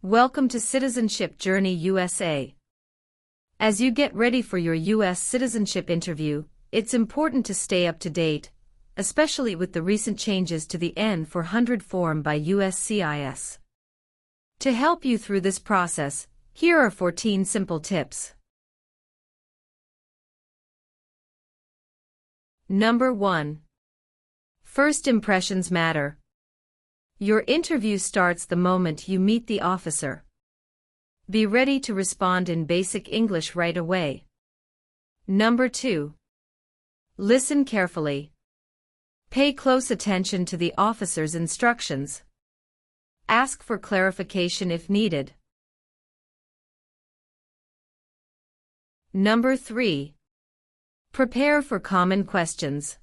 Welcome to Citizenship Journey USA. As you get ready for your U.S. citizenship interview, it's important to stay up to date, especially with the recent changes to the N-400 form by USCIS. To help you through this process, here are 14 simple tips. Number 1. First impressions matter. Your interview starts the moment you meet the officer. Be ready to respond in basic English right away. Number 2. Listen carefully. Pay close attention to the officer's instructions. Ask for clarification if needed. Number 3. Prepare for common questions.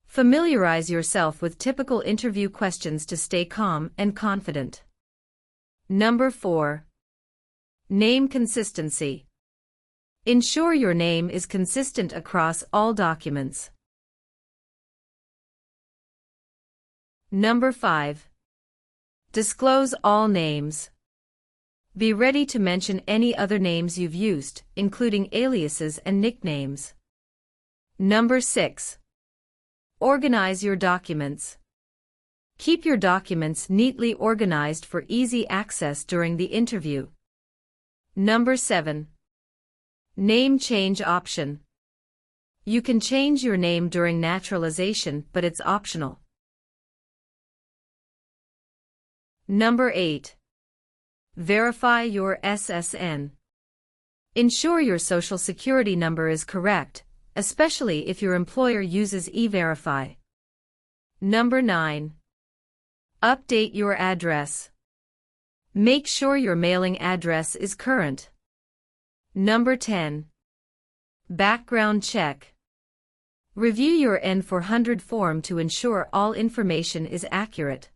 Familiarize yourself with typical interview questions to stay calm and confident. Number 4. Name consistency. Ensure your name is consistent across all documents. Number 5. Disclose all names. Be ready to mention any other names you've used, including aliases and nicknames. Number 6. Organize your documents. Keep your documents neatly organized for easy access during the interview. Number 7. Name change option. You can change your name during naturalization, but it's optional. Number 8. Verify your SSN. Ensure your Social Security number is correct, especially if your employer uses E-Verify. Number 9. Update your address. Make sure your mailing address is current. Number 10. Background check. Review your N-400 form to ensure all information is accurate.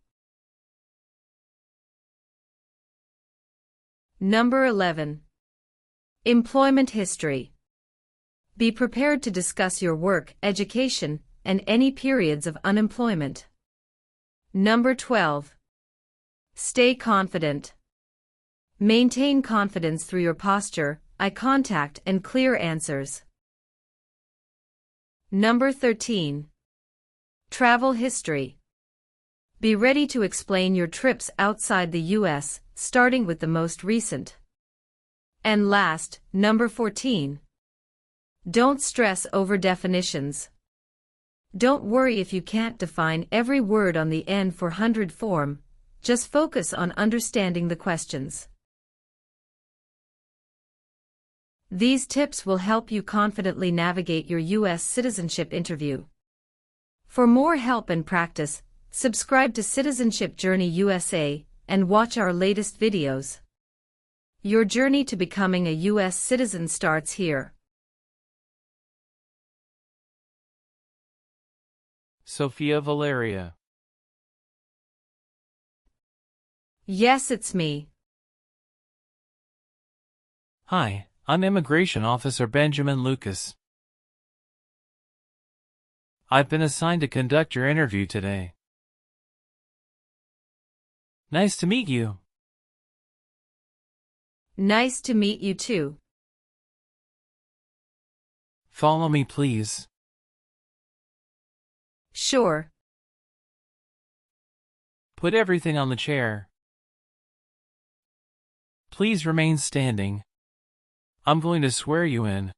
Number 11. Employment history. Be prepared to discuss your work, education, and any periods of unemployment. Number 12. Stay confident. Maintain confidence through your posture, eye contact, and clear answers. Number 13. Travel history. Be ready to explain your trips outside the U.S., starting with the most recent. And last, number 14. Don't stress over definitions. Don't worry if you can't define every word on the N-400 form, just focus on understanding the questions. These tips will help you confidently navigate your U.S. citizenship interview. For more help and practice, subscribe to Citizenship Journey USA and watch our latest videos. Your journey to becoming a U.S. citizen starts here. Sophia Valeria. Yes, it's me. Hi, I'm Immigration Officer Benjamin Lucas. I've been assigned to conduct your interview today. Nice to meet you. Nice to meet you too. Follow me, please. Sure. Put everything on the chair. Please remain standing. I'm going to swear you in.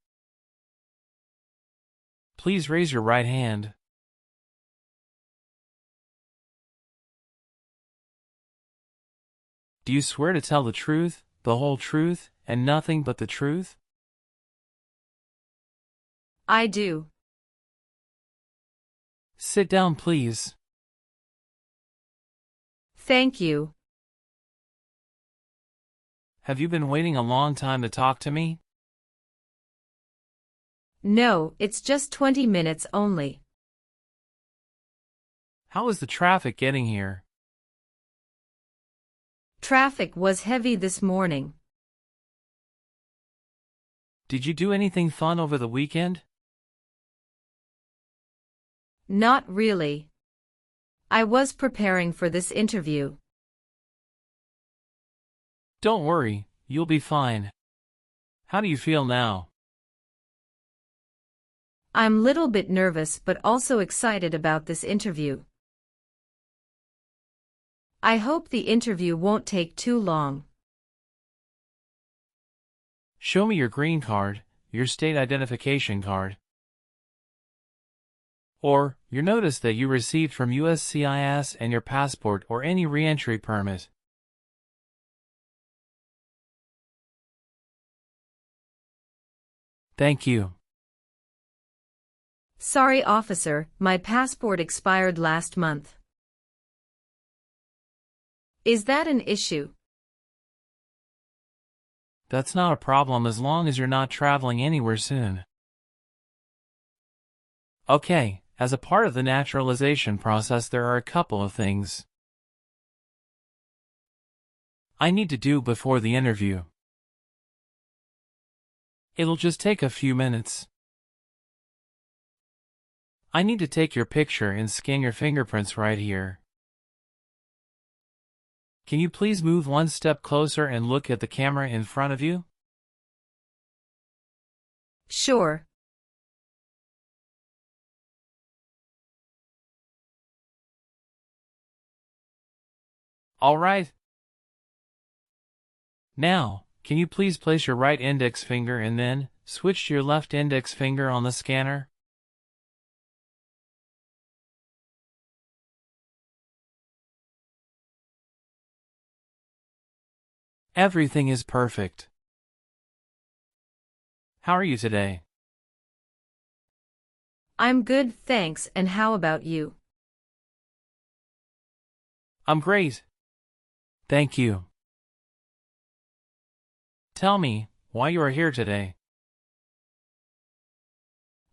Please raise your right hand. Do you swear to tell the truth, the whole truth, and nothing but the truth? I do. Sit down, please. Thank you. Have you been waiting a long time to talk to me? No, it's just 20 minutes only. How is the traffic getting here? Traffic was heavy this morning. Did you do anything fun over the weekend? Not really. I was preparing for this interview. Don't worry, you'll be fine. How do you feel now? I'm little bit nervous but also excited about this interview. I hope the interview won't take too long. Show me your green card, your state identification card, or your notice that you received from USCIS and your passport or any re-entry permit. Thank you. Sorry, officer, my passport expired last month. Is that an issue? That's not a problem as long as you're not traveling anywhere soon. Okay, as a part of the naturalization process there are a couple of things I need to do before the interview. It'll just take a few minutes. I need to take your picture and scan your fingerprints right here. Can you please move one step closer and look at the camera in front of you? Sure. All right. Now, can you please place your right index finger and then switch to your left index finger on the scanner? Everything is perfect. How are you today? I'm good, thanks, and how about you? I'm great. Thank you. Tell me why you are here today.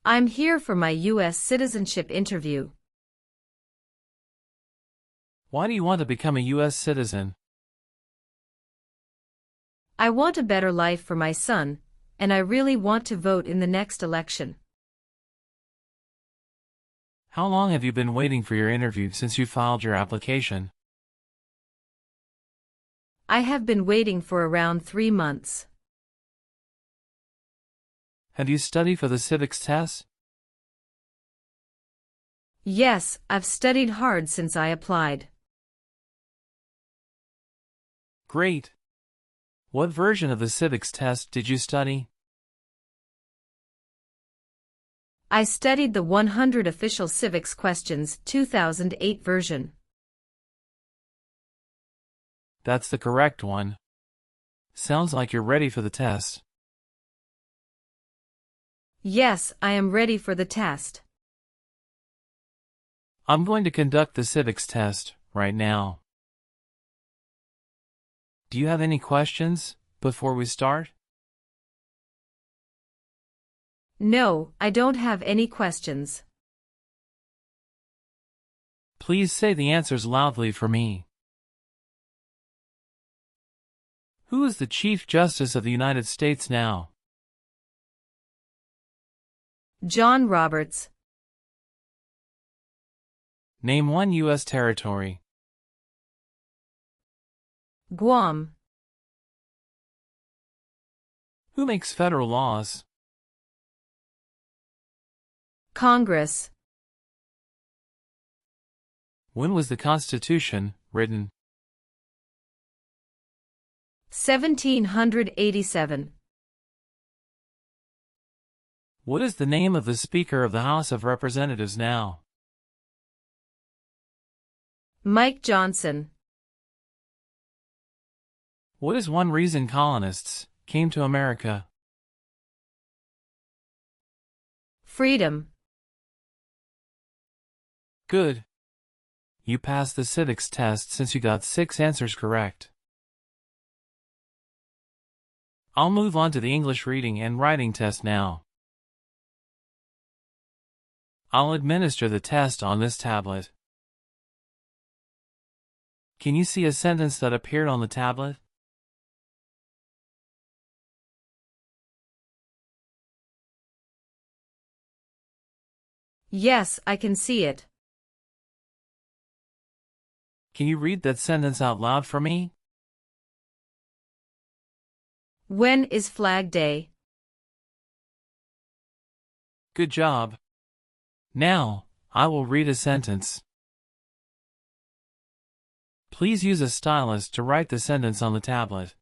I'm here for my U.S. citizenship interview. Why do you want to become a U.S. citizen? I want a better life for my son, and I really want to vote in the next election. How long have you been waiting for your interview since you filed your application? I have been waiting for around 3 months. Have you studied for the civics test? Yes, I've studied hard since I applied. Great. What version of the civics test did you study? I studied the 100 Official Civics Questions 2008 version. That's the correct one. Sounds like you're ready for the test. Yes, I am ready for the test. I'm going to conduct the civics test right now. Do you have any questions before we start? No, I don't have any questions. Please say the answers loudly for me. Who is the Chief Justice of the United States now? John Roberts. Name one U.S. territory. Guam. Who makes federal laws? Congress. When was the Constitution written? 1787. What is the name of the Speaker of the House of Representatives now? Mike Johnson. What is one reason colonists came to America? Freedom. Good. You passed the civics test since you got 6 answers correct. I'll move on to the English reading and writing test now. I'll administer the test on this tablet. Can you see a sentence that appeared on the tablet? Yes, I can see it. Can you read that sentence out loud for me? When is Flag Day? Good job. Now, I will read a sentence. Please use a stylus to write the sentence on the tablet.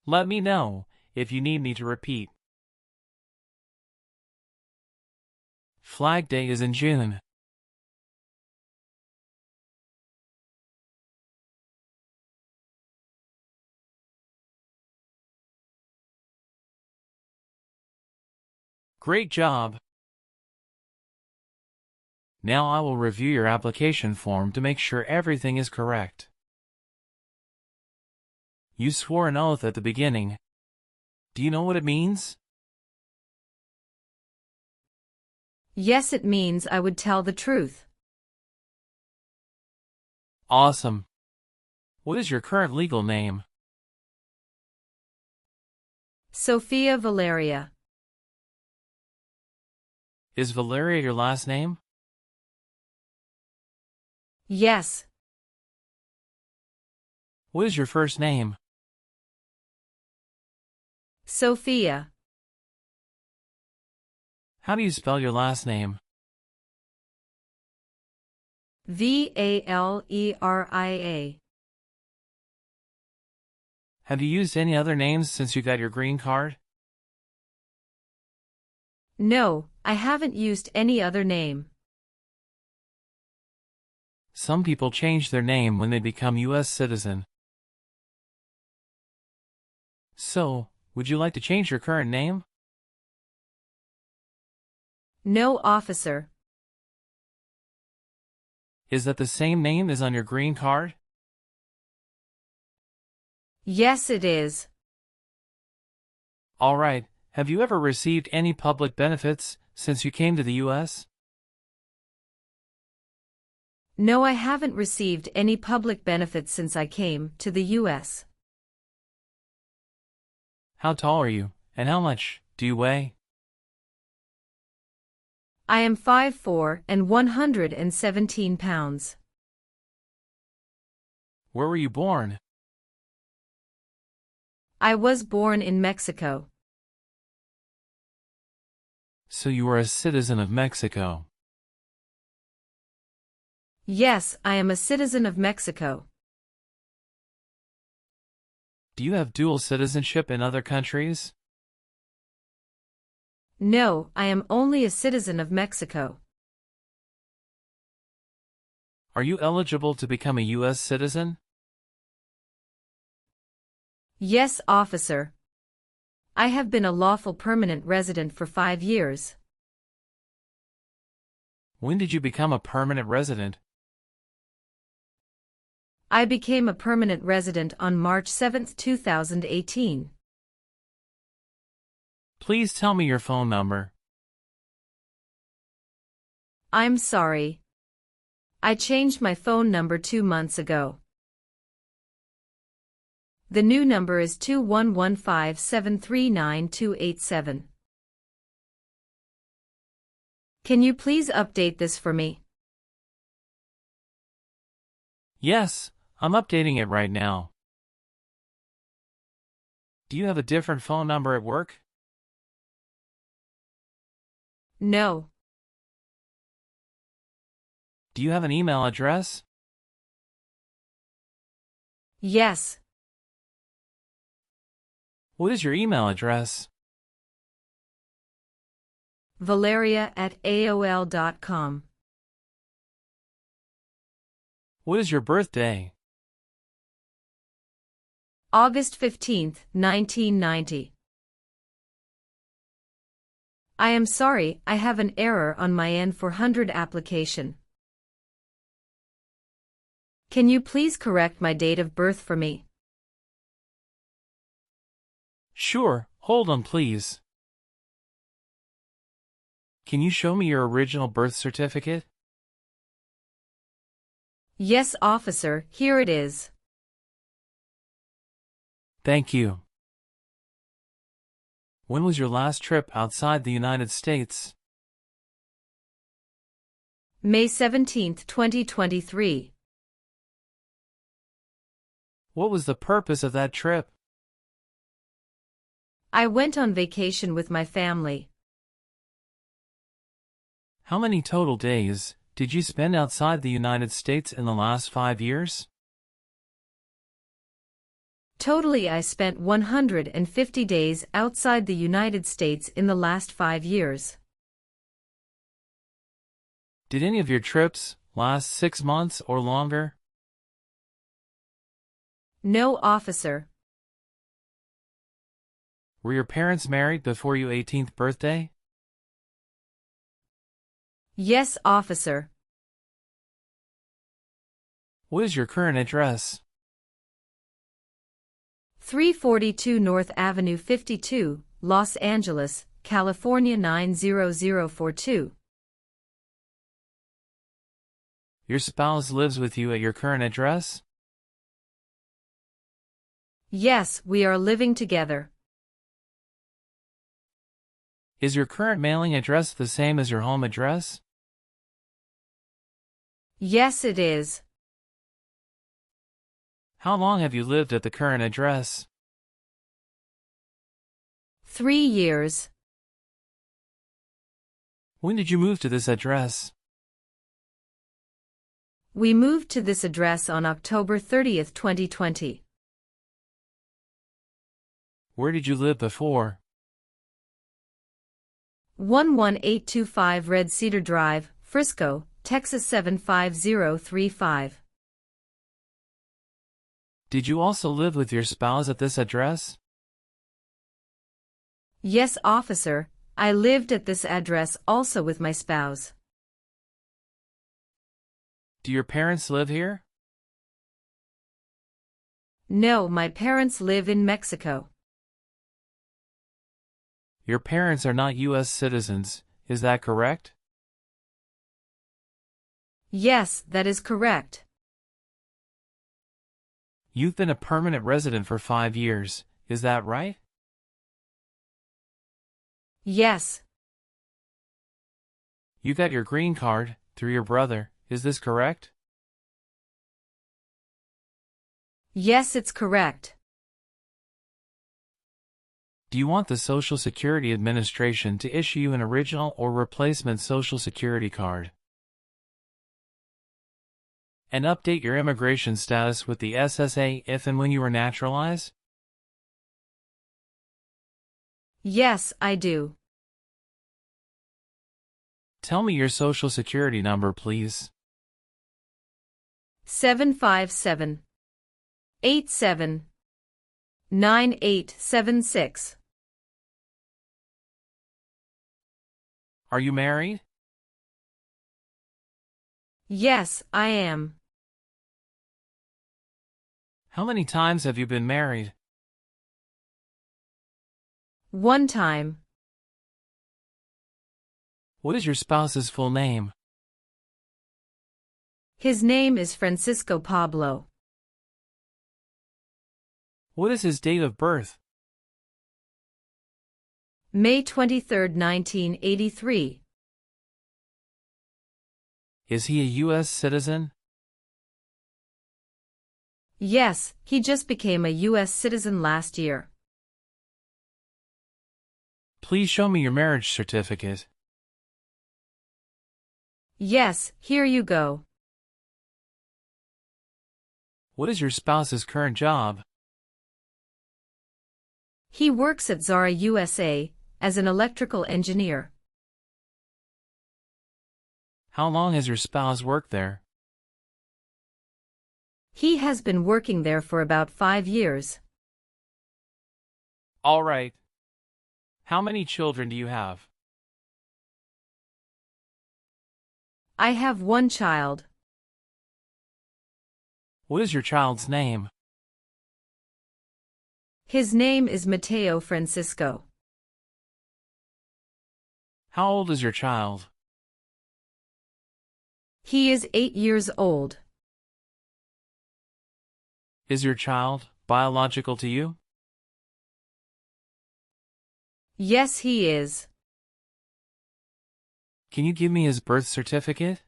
Let me know if you need me to repeat. Flag Day is in June. Great job! Now I will review your application form to make sure everything is correct. You swore an oath at the beginning. Do you know what it means? Yes, it means I would tell the truth. Awesome. What is your current legal name? Sophia Valeria. Is Valeria your last name? Yes. What is your first name? Sophia. How do you spell your last name? Valeria. Have you used any other names since you got your green card? No, I haven't used any other name. Some people change their name when they become U.S. citizen. So, would you like to change your current name? No, officer. Is that the same name as on your green card? Yes, it is. All right. Have you ever received any public benefits since you came to the U.S.? No, I haven't received any public benefits since I came to the U.S. How tall are you, and how much do you weigh? I am 5'4" and 117 pounds. Where were you born? I was born in Mexico. So you are a citizen of Mexico. Yes, I am a citizen of Mexico. Do you have dual citizenship in other countries? No, I am only a citizen of Mexico. Are you eligible to become a U.S. citizen? Yes, officer. I have been a lawful permanent resident for 5 years. When did you become a permanent resident? I became a permanent resident on March 7, 2018. Please tell me your phone number. I'm sorry. I changed my phone number 2 months ago. The new number is 2115739287. Can you please update this for me? Yes, I'm updating it right now. Do you have a different phone number at work? No. Do you have an email address? Yes. What is your email address? Valeria@aol.com. What is your birthday? August 15, 1990. I am sorry, I have an error on my N-400 application. Can you please correct my date of birth for me? Sure, hold on please. Can you show me your original birth certificate? Yes, officer, here it is. Thank you. When was your last trip outside the United States? May 17, 2023. What was the purpose of that trip? I went on vacation with my family. How many total days did you spend outside the United States in the last 5 years? Totally, I spent 150 days outside the United States in the last 5 years. Did any of your trips last 6 months or longer? No, officer. Were your parents married before your 18th birthday? Yes, officer. What is your current address? 342 North Avenue 52, Los Angeles, California 90042. Your spouse lives with you at your current address? Yes, we are living together. Is your current mailing address the same as your home address? Yes, it is. How long have you lived at the current address? 3 years. When did you move to this address? We moved to this address on October 30th, 2020. Where did you live before? 11825 Red Cedar Drive, Frisco, Texas 75035. Did you also live with your spouse at this address? Yes, officer, I lived at this address also with my spouse. Do your parents live here? No, my parents live in Mexico. Your parents are not U.S. citizens, is that correct? Yes, that is correct. You've been a permanent resident for 5 years, is that right? Yes. You got your green card through your brother, is this correct? Yes, it's correct. Do you want the Social Security Administration to issue you an original or replacement Social Security card? And update your immigration status with the SSA if and when you are naturalized? Yes, I do. Tell me your Social Security number, please. 757 87 9876. Are you married? Yes, I am. How many times have you been married? 1 time. What is your spouse's full name? His name is Francisco Pablo. What is his date of birth? May 23, 1983. Is he a U.S. citizen? Yes, he just became a U.S. citizen last year. Please show me your marriage certificate. Yes, here you go. What is your spouse's current job? He works at Zara USA as an electrical engineer. How long has your spouse worked there? He has been working there for about 5 years. All right. How many children do you have? I have 1 child. What is your child's name? His name is Mateo Francisco. How old is your child? He is 8 years old. Is your child biological to you? Yes, he is. Can you give me his birth certificate?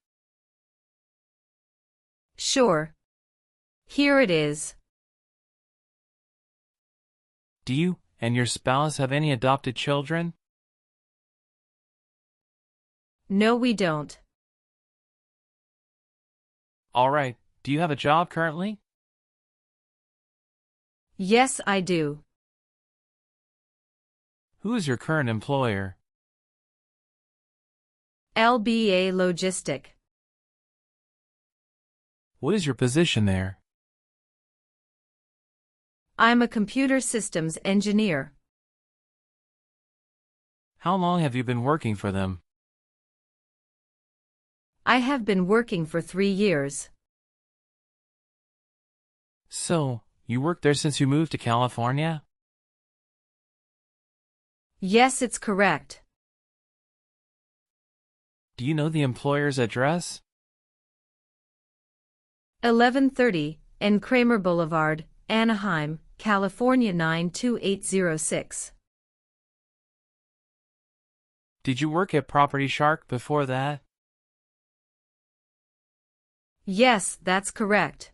Sure. Here it is. Do you and your spouse have any adopted children? No, we don't. All right. Do you have a job currently? Yes, I do. Who is your current employer? LBA Logistic. What is your position there? I'm a computer systems engineer. How long have you been working for them? I have been working for 3 years. So, you worked there since you moved to California? Yes, it's correct. Do you know the employer's address? 1130 N. Kramer Boulevard, Anaheim, California 92806. Did you work at Property Shark before that? Yes, that's correct.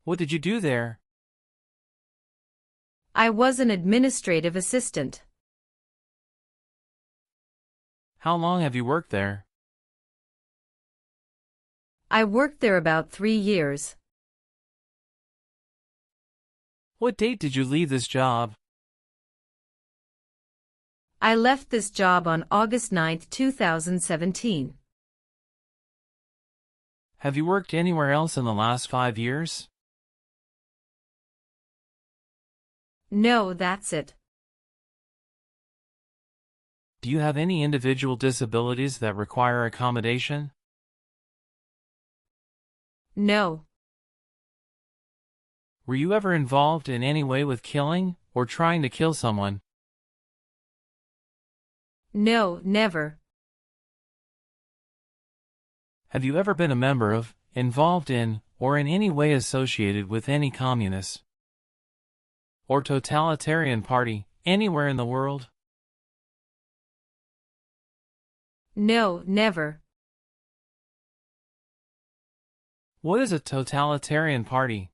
What did you do there? I was an administrative assistant. How long have you worked there? I worked there about 3 years. What date did you leave this job? I left this job on August 9, 2017. Have you worked anywhere else in the last 5 years? No, that's it. Do you have any individual disabilities that require accommodation? No. Were you ever involved in any way with killing or trying to kill someone? No, never. Have you ever been a member of, involved in, or in any way associated with any communist or totalitarian party anywhere in the world? No, never. What is a totalitarian party?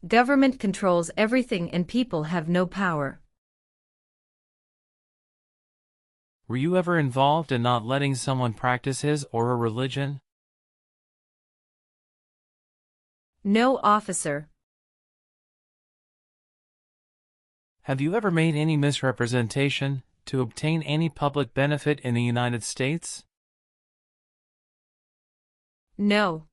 Government controls everything and people have no power. Were you ever involved in not letting someone practice his or her religion? No, officer. Have you ever made any misrepresentation to obtain any public benefit in the United States? No.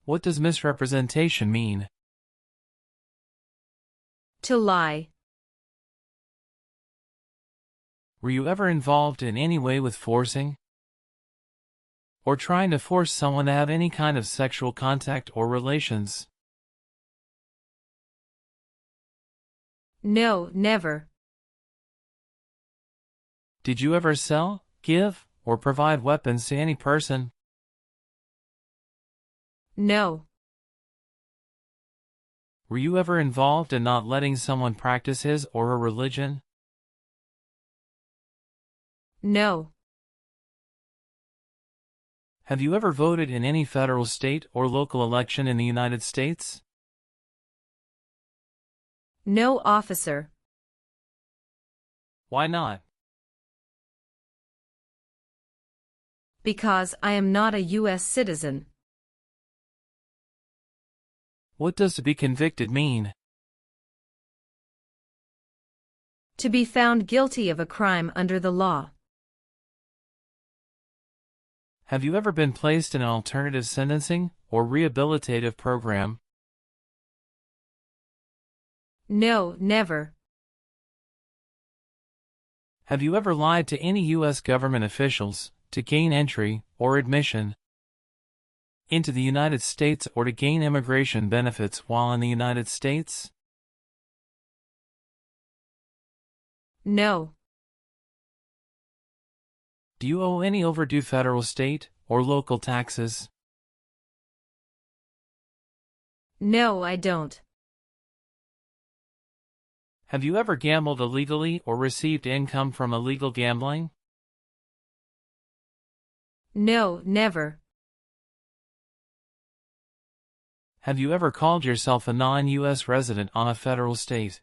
What does misrepresentation mean? To lie. Were you ever involved in any way with forcing or trying to force someone to have any kind of sexual contact or relations? No, never. Did you ever sell, give, or provide weapons to any person? No. Were you ever involved in not letting someone practice his or her religion? No. Have you ever voted in any federal, state, or local election in the United States? No, officer. Why not? Because I am not a U.S. citizen. What does to be convicted mean? To be found guilty of a crime under the law. Have you ever been placed in an alternative sentencing or rehabilitative program? No, never. Have you ever lied to any U.S. government officials to gain entry or admission into the United States or to gain immigration benefits while in the United States? No. Do you owe any overdue federal, state, or local taxes? No, I don't. Have you ever gambled illegally or received income from illegal gambling? No, never. Have you ever called yourself a non-U.S. resident on a federal, state,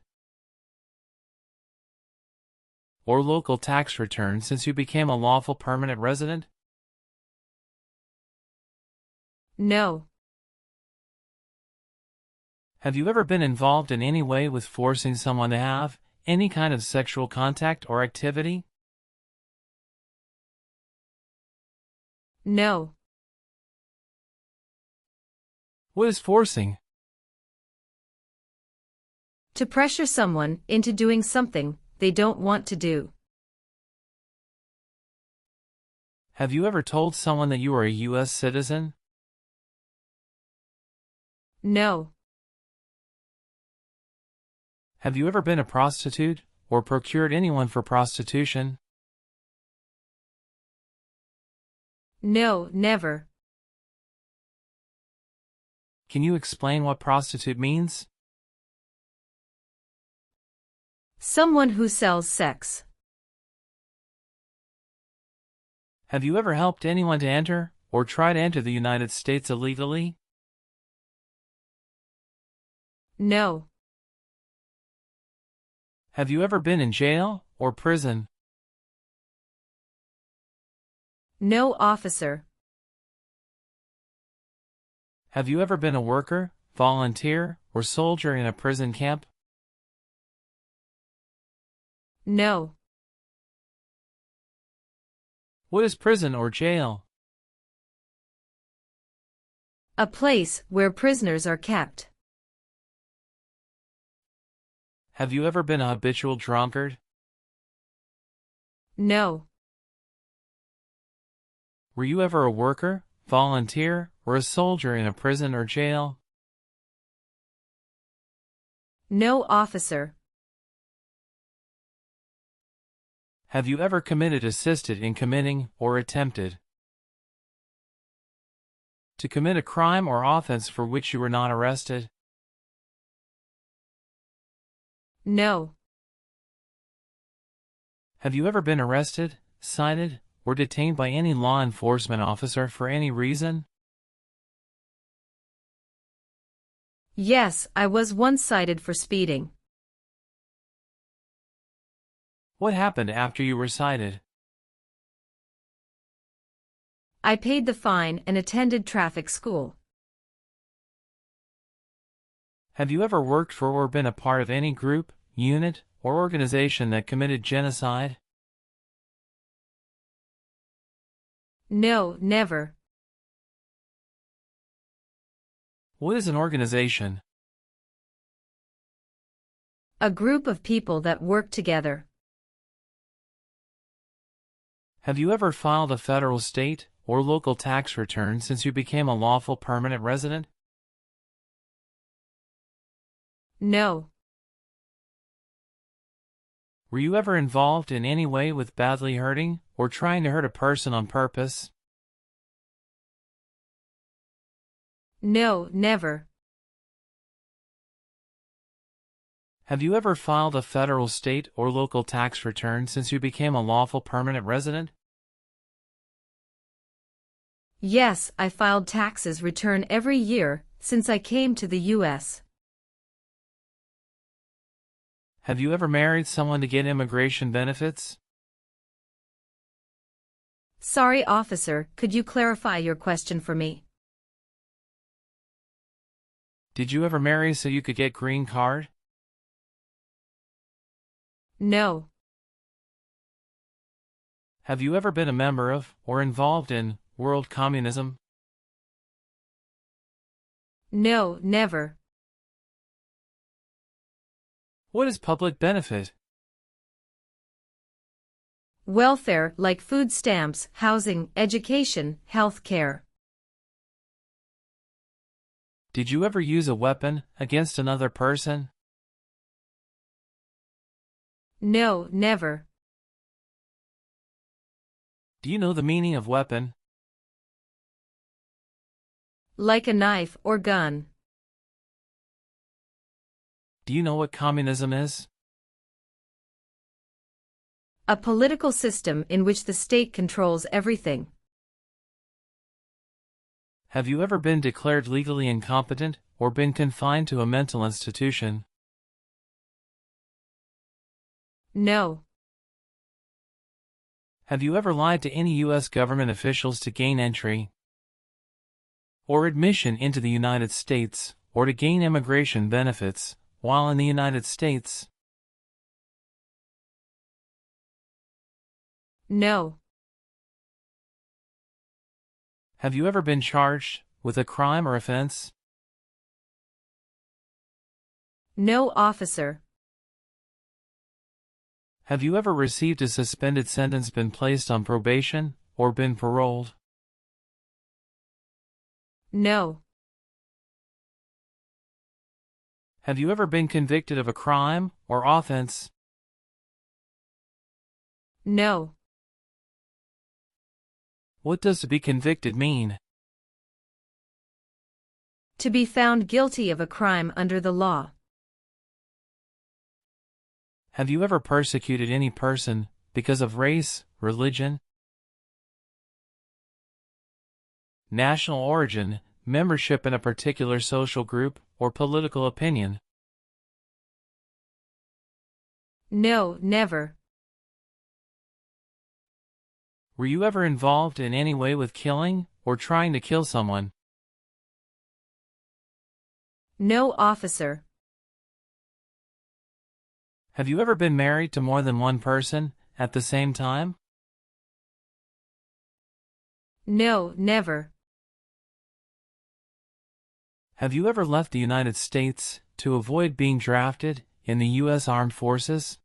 or local tax return since you became a lawful permanent resident? No. Have you ever been involved in any way with forcing someone to have any kind of sexual contact or activity? No. What is forcing? To pressure someone into doing something they don't want to do. Have you ever told someone that you are a U.S. citizen? No. Have you ever been a prostitute or procured anyone for prostitution? No, never. Can you explain what prostitute means? Someone who sells sex. Have you ever helped anyone to enter or try to enter the United States illegally? No. Have you ever been in jail or prison? No, officer. Have you ever been a worker, volunteer, or soldier in a prison camp? No. What is prison or jail? A place where prisoners are kept. Have you ever been a habitual drunkard? No. Were you ever a worker, volunteer, or a soldier in a prison or jail? No, officer. Have you ever committed, assisted in committing, or attempted to commit a crime or offense for which you were not arrested? No. Have you ever been arrested, cited, or detained by any law enforcement officer for any reason? Yes, I was once cited for speeding. What happened after you were cited? I paid the fine and attended traffic school. Have you ever worked for or been a part of any group, unit, or organization that committed genocide? No, never. What is an organization? A group of people that work together. Have you ever filed a federal, state, or local tax return since you became a lawful permanent resident? No. Were you ever involved in any way with badly hurting or trying to hurt a person on purpose? No, never. Have you ever filed a federal, state, or local tax return since you became a lawful permanent resident? Yes, I filed taxes return every year since I came to the U.S. Have you ever married someone to get immigration benefits? Sorry, officer, could you clarify your question for me? Did you ever marry so you could get green card? No. Have you ever been a member of or involved in world communism? No, never. What is public benefit? Welfare like food stamps, housing, education, health care. Did you ever use a weapon against another person? No, never. Do you know the meaning of weapon? Like a knife or gun. Do you know what communism is? A political system in which the state controls everything. Have you ever been declared legally incompetent or been confined to a mental institution? No. Have you ever lied to any U.S. government officials to gain entry or admission into the United States or to gain immigration benefits while in the United States? No. Have you ever been charged with a crime or offense? No, officer. Have you ever received a suspended sentence, been placed on probation, or been paroled? No. Have you ever been convicted of a crime or offense? No. What does to be convicted mean? To be found guilty of a crime under the law. Have you ever persecuted any person because of race, religion, national origin, membership in a particular social group, or political opinion? No, never. Were you ever involved in any way with killing or trying to kill someone? No, officer. Have you ever been married to more than one person at the same time? No, never. Have you ever left the United States to avoid being drafted in the U.S. Armed Forces?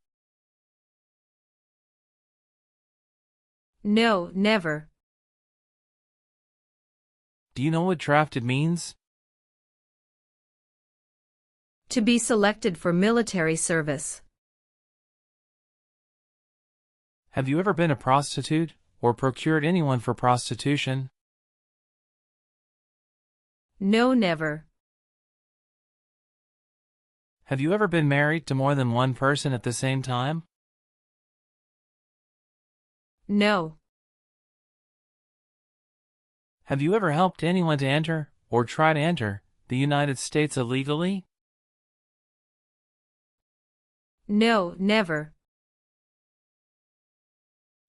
No, never. Do you know what drafted means? To be selected for military service. Have you ever been a prostitute or procured anyone for prostitution? No, never. Have you ever been married to more than one person at the same time? No. Have you ever helped anyone to enter or try to enter the United States illegally? No, never.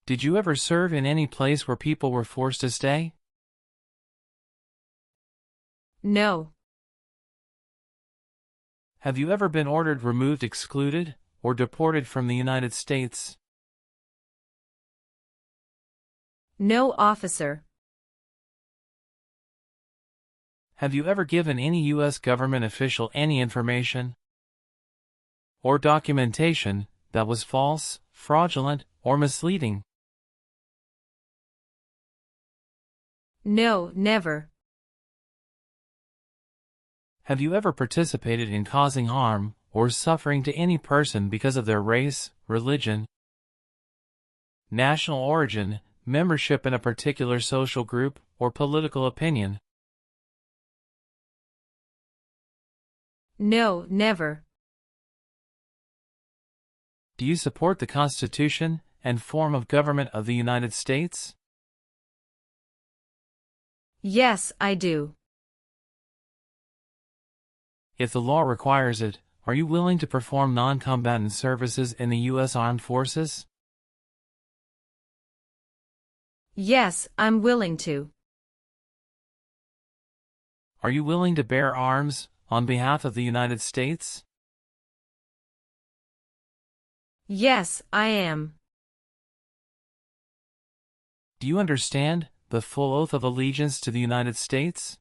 Did you ever serve in any place where people were forced to stay? No. Have you ever been ordered removed, excluded, or deported from the United States? No, officer. Have you ever given any U.S. government official any information or documentation that was false, fraudulent, or misleading? No, never. Have you ever participated in causing harm or suffering to any person because of their race, religion, national origin, membership in a particular social group, or political opinion? No, never. Do you support the Constitution and form of government of the United States? Yes, I do. If the law requires it, are you willing to perform non-combatant services in the U.S. Armed Forces? Yes, I'm willing to. Are you willing to bear arms on behalf of the United States? Yes, I am. Do you understand the full oath of allegiance to the United States?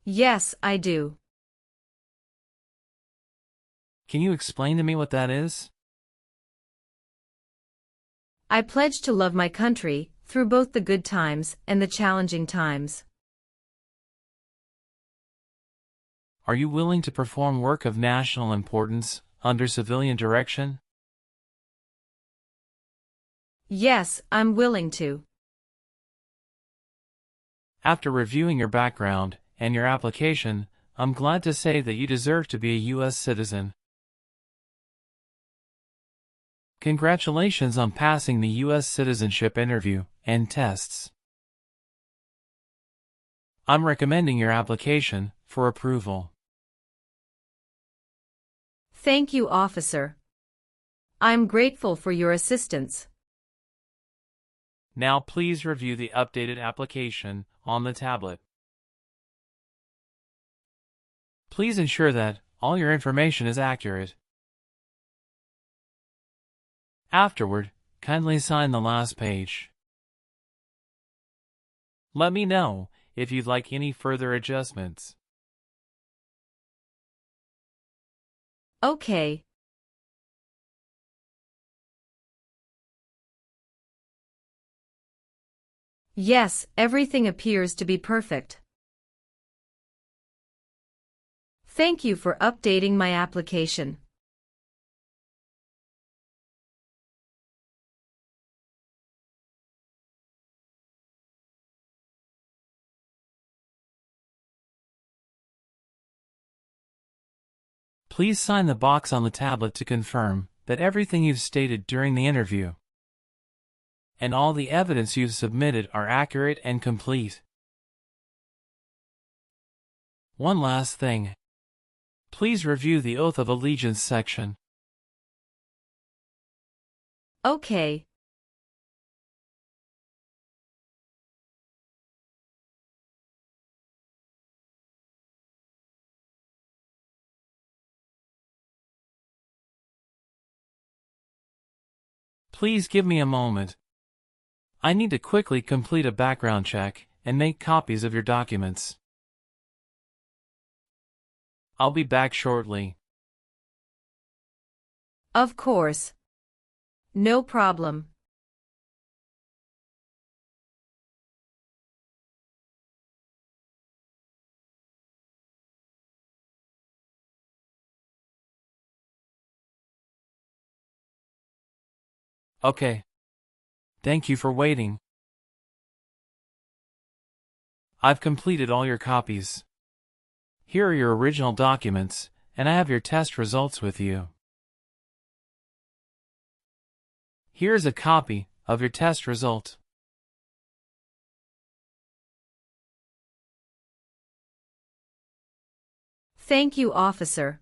Yes, I do. Can you explain to me what that is? I pledge to love my country, through both the good times and the challenging times. Are you willing to perform work of national importance under civilian direction? Yes, I'm willing to. After reviewing your background and your application, I'm glad to say that you deserve to be a U.S. citizen. Congratulations on passing the U.S. citizenship interview and tests. I'm recommending your application for approval. Thank you, officer. I'm grateful for your assistance. Now please review the updated application on the tablet. Please ensure that all your information is accurate. Afterward, kindly sign the last page. Let me know if you'd like any further adjustments. Okay. Yes, everything appears to be perfect. Thank you for updating my application. Please sign the box on the tablet to confirm that everything you've stated during the interview and all the evidence you've submitted are accurate and complete. One last thing. Please review the Oath of Allegiance section. Okay. Please give me a moment. I need to quickly complete a background check and make copies of your documents. I'll be back shortly. Of course. No problem. Okay. Thank you for waiting. I've completed all your copies. Here are your original documents, and I have your test results with you. Here's a copy of your test result. Thank you, officer.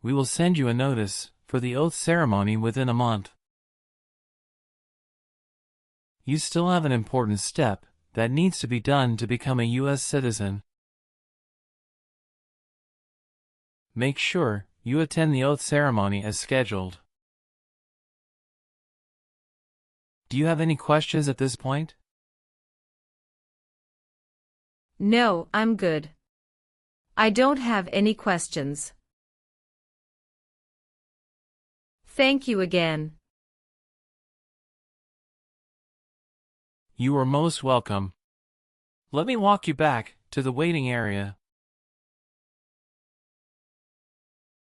We will send you a notice for the oath ceremony within a month. You still have an important step that needs to be done to become a U.S. citizen. Make sure you attend the oath ceremony as scheduled. Do you have any questions at this point? No, I'm good. I don't have any questions. Thank you again. You are most welcome. Let me walk you back to the waiting area.